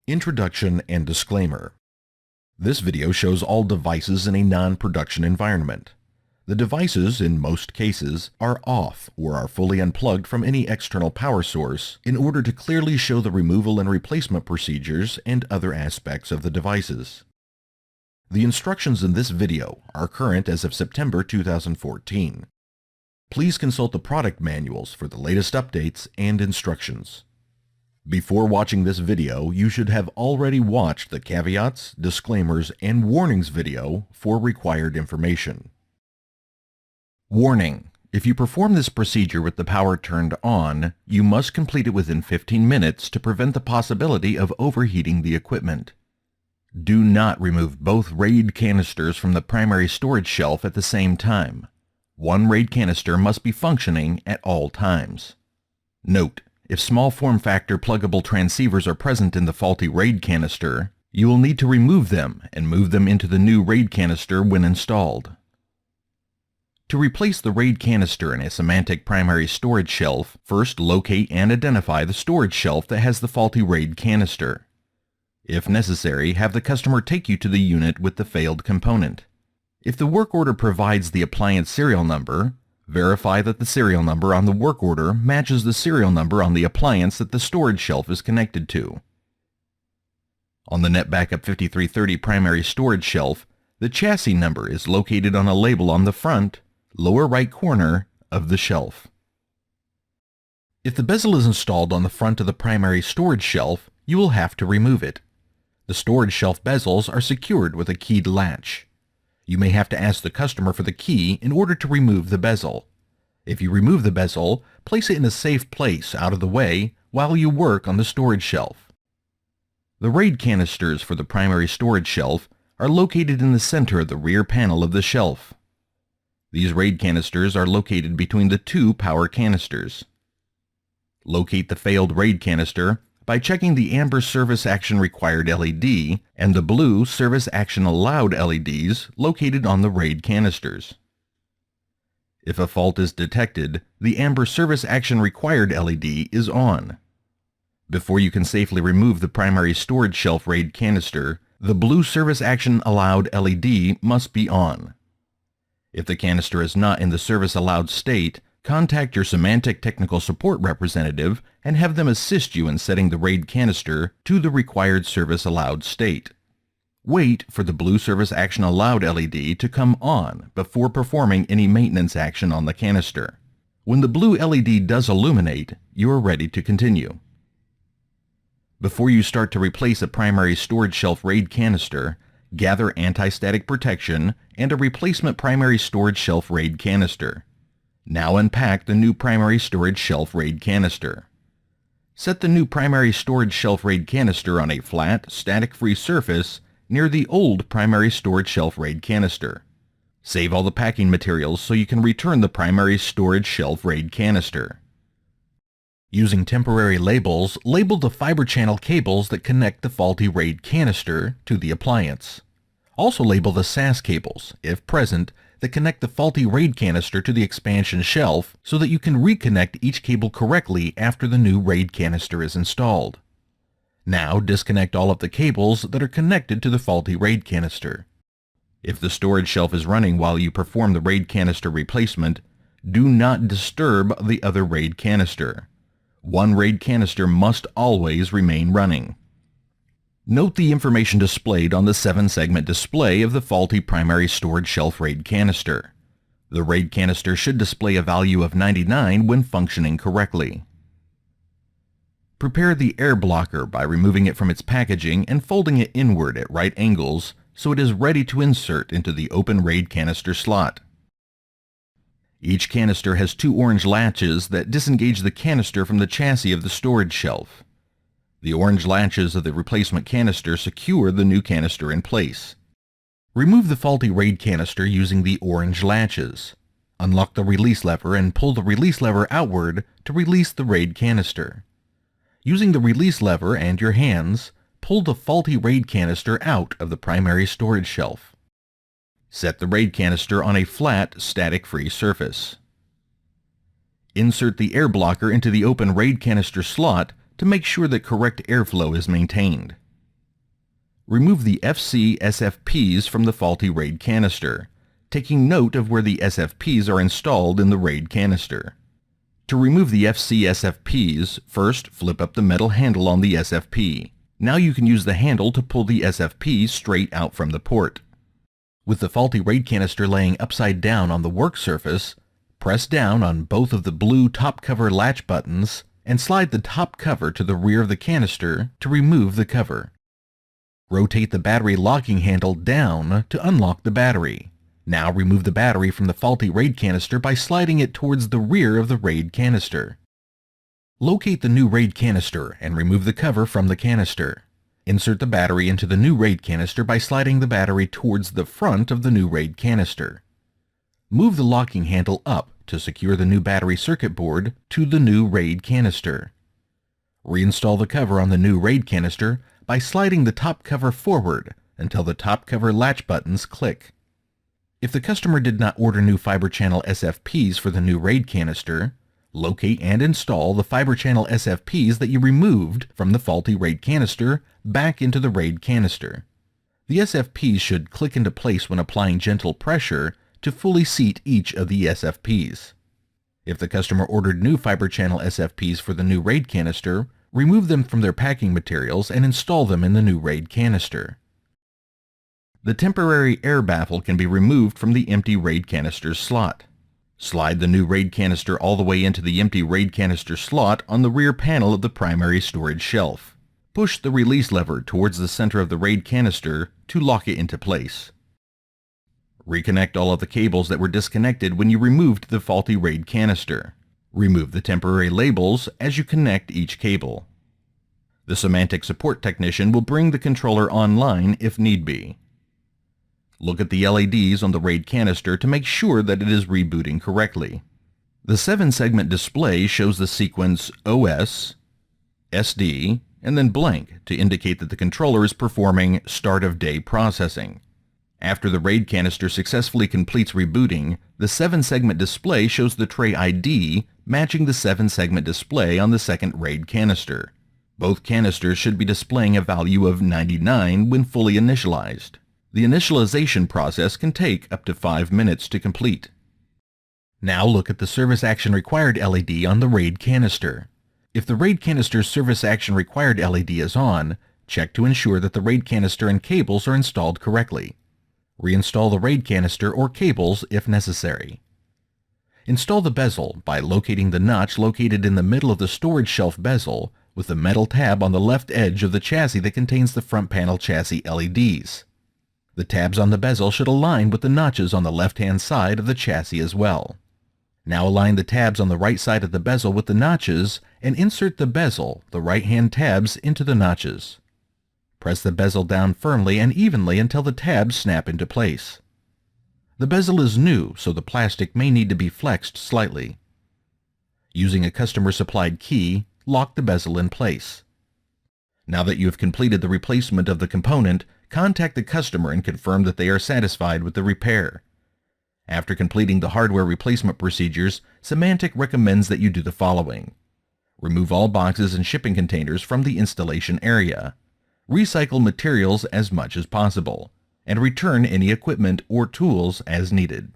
Introduction and disclaimer. This video shows all devices in a non-production environment. The devices, in most cases, are off or are fully unplugged from any external power source in order to clearly show the removal and replacement procedures and other aspects of the devices. The instructions in this video are current as of September 2014. Please consult the product manuals for the latest updates and instructions. Before watching this video, you should have already watched the caveats, disclaimers, and warnings video for required information. Warning: if you perform this procedure with the power turned on, you must complete it within 15 minutes to prevent the possibility of overheating the equipment. Do not remove both RAID canisters from the primary storage shelf at the same time. One RAID canister must be functioning at all times. Note: if small form factor pluggable transceivers are present in the faulty RAID canister, you will need to remove them and move them into the new RAID canister when installed. To replace the RAID canister in a Symantec primary storage shelf, first locate and identify the storage shelf that has the faulty RAID canister. If necessary, have the customer take you to the unit with the failed component. If the work order provides the appliance serial number, verify that the serial number on the work order matches the serial number on the appliance that the storage shelf is connected to. On the NetBackup 5330 primary storage shelf, the chassis number is located on a label on the front, lower right corner of the shelf. If the bezel is installed on the front of the primary storage shelf, you will have to remove it. The storage shelf bezels are secured with a keyed latch. You may have to ask the customer for the key in order to remove the bezel. If you remove the bezel, place it in a safe place out of the way while you work on the storage shelf. The RAID canisters for the primary storage shelf are located in the center of the rear panel of the shelf. These RAID canisters are located between the two power canisters. Locate the failed RAID canister by checking the amber Service Action Required LED and the blue Service Action Allowed LEDs located on the RAID canisters. If a fault is detected, the amber Service Action Required LED is on. Before you can safely remove the primary storage shelf RAID canister, the blue Service Action Allowed LED must be on. If the canister is not in the service allowed state, contact your Symantec technical support representative and have them assist you in setting the RAID canister to the required service allowed state. Wait for the blue Service Action Allowed LED to come on before performing any maintenance action on the canister. When the blue LED does illuminate, you are ready to continue. Before you start to replace a primary storage shelf RAID canister, gather anti-static protection and a replacement primary storage shelf RAID canister. Now unpack the new primary storage shelf RAID canister. Set the new primary storage shelf RAID canister on a flat, static-free surface near the old primary storage shelf RAID canister. Save all the packing materials so you can return the primary storage shelf RAID canister. Using temporary labels, label the fiber channel cables that connect the faulty RAID canister to the appliance. Also label the SAS cables, if present, that connect the faulty RAID canister to the expansion shelf so that you can reconnect each cable correctly after the new RAID canister is installed. Now disconnect all of the cables that are connected to the faulty RAID canister. If the storage shelf is running while you perform the RAID canister replacement, do not disturb the other RAID canister. One RAID canister must always remain running. Note the information displayed on the 7-segment display of the faulty primary storage shelf RAID canister. The RAID canister should display a value of 99 when functioning correctly. Prepare the air blocker by removing it from its packaging and folding it inward at right angles so it is ready to insert into the open RAID canister slot. Each canister has two orange latches that disengage the canister from the chassis of the storage shelf. The orange latches of the replacement canister secure the new canister in place. Remove the faulty RAID canister using the orange latches. Unlock the release lever and pull the release lever outward to release the RAID canister. Using the release lever and your hands, pull the faulty RAID canister out of the primary storage shelf. Set the RAID canister on a flat, static-free surface. Insert the air blocker into the open RAID canister slot to make sure that correct airflow is maintained. Remove the FC SFPs from the faulty RAID canister, taking note of where the SFPs are installed in the RAID canister. To remove the FC SFPs, first flip up the metal handle on the SFP. Now you can use the handle to pull the SFP straight out from the port. With the faulty RAID canister laying upside down on the work surface, press down on both of the blue top cover latch buttons and slide the top cover to the rear of the canister to remove the cover. Rotate the battery locking handle down to unlock the battery. Now remove the battery from the faulty RAID canister by sliding it towards the rear of the RAID canister. Locate the new RAID canister and remove the cover from the canister. Insert the battery into the new RAID canister by sliding the battery towards the front of the new RAID canister. Move the locking handle up to secure the new battery circuit board to the new RAID canister. Reinstall the cover on the new RAID canister by sliding the top cover forward until the top cover latch buttons click. If the customer did not order new fiber channel SFPs for the new RAID canister, locate and install the fiber channel SFPs that you removed from the faulty RAID canister back into the RAID canister. The SFPs should click into place when applying gentle pressure to fully seat each of the SFPs. If the customer ordered new fiber channel SFPs for the new RAID canister, remove them from their packing materials and install them in the new RAID canister. The temporary air baffle can be removed from the empty RAID canister's slot. Slide the new RAID canister all the way into the empty RAID canister slot on the rear panel of the primary storage shelf. Push the release lever towards the center of the RAID canister to lock it into place. Reconnect all of the cables that were disconnected when you removed the faulty RAID canister. Remove the temporary labels as you connect each cable. The semantic support technician will bring the controller online if need be. Look at the LEDs on the RAID canister to make sure that it is rebooting correctly. The 7-segment display shows the sequence OS, SD, and then blank to indicate that the controller is performing start of day processing. After the RAID canister successfully completes rebooting, the 7-segment display shows the tray ID matching the 7-segment display on the second RAID canister. Both canisters should be displaying a value of 99 when fully initialized. The initialization process can take up to 5 minutes to complete. Now look at the Service Action Required LED on the RAID canister. If the RAID canister's Service Action Required LED is on, check to ensure that the RAID canister and cables are installed correctly. Reinstall the RAID canister or cables if necessary. Install the bezel by locating the notch located in the middle of the storage shelf bezel with the metal tab on the left edge of the chassis that contains the front panel chassis LEDs. The tabs on the bezel should align with the notches on the left-hand side of the chassis as well. Now align the tabs on the right side of the bezel with the notches and insert the bezel, the right-hand tabs, into the notches. Press the bezel down firmly and evenly until the tabs snap into place. The bezel is new, so the plastic may need to be flexed slightly. Using a customer-supplied key, lock the bezel in place. Now that you have completed the replacement of the component, contact the customer and confirm that they are satisfied with the repair. After completing the hardware replacement procedures, Symantec recommends that you do the following. Remove all boxes and shipping containers from the installation area. Recycle materials as much as possible, and return any equipment or tools as needed.